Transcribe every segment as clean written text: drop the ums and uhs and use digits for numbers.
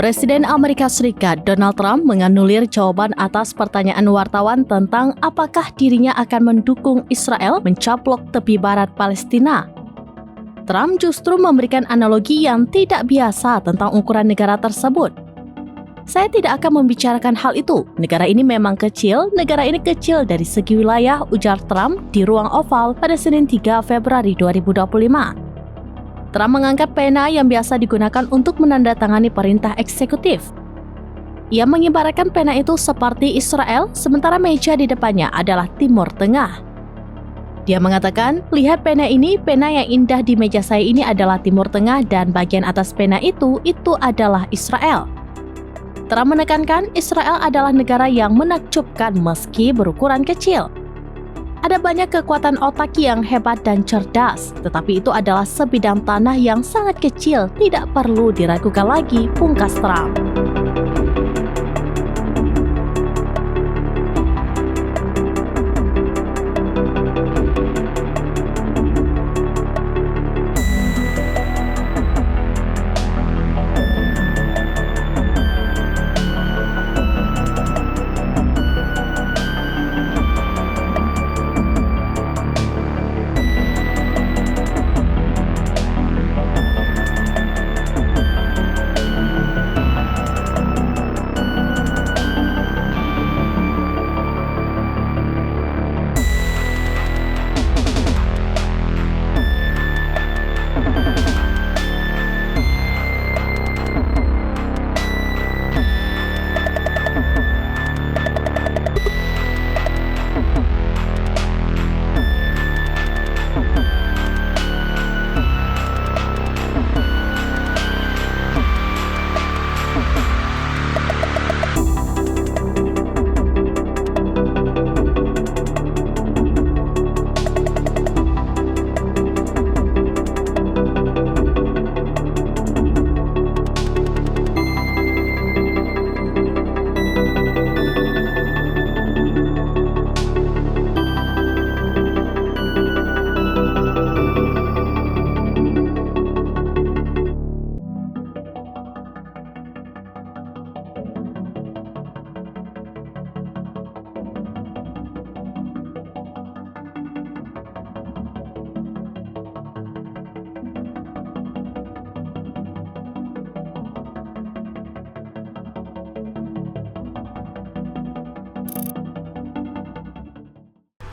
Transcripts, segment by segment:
Presiden Amerika Serikat Donald Trump menganulir jawaban atas pertanyaan wartawan tentang apakah dirinya akan mendukung Israel mencaplok tepi barat Palestina. Trump justru memberikan analogi yang tidak biasa tentang ukuran negara tersebut. Saya tidak akan membicarakan hal itu. Negara ini memang kecil, negara ini kecil dari segi wilayah, ujar Trump di ruang oval pada Senin 3 Februari 2025. Trump mengangkat pena yang biasa digunakan untuk menandatangani perintah eksekutif. Ia mengibaratkan pena itu seperti Israel, sementara meja di depannya adalah Timur Tengah. Dia mengatakan, lihat pena ini, pena yang indah di meja saya ini adalah Timur Tengah dan bagian atas pena itu adalah Israel. Trump menekankan Israel adalah negara yang menakjubkan meski berukuran kecil. Ada banyak kekuatan otak yang hebat dan cerdas, tetapi itu adalah sebidang tanah yang sangat kecil, tidak perlu diragukan lagi, pungkas Trump.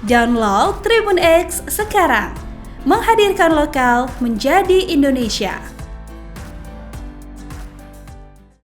Download Tribun X sekarang, menghadirkan lokal menjadi Indonesia.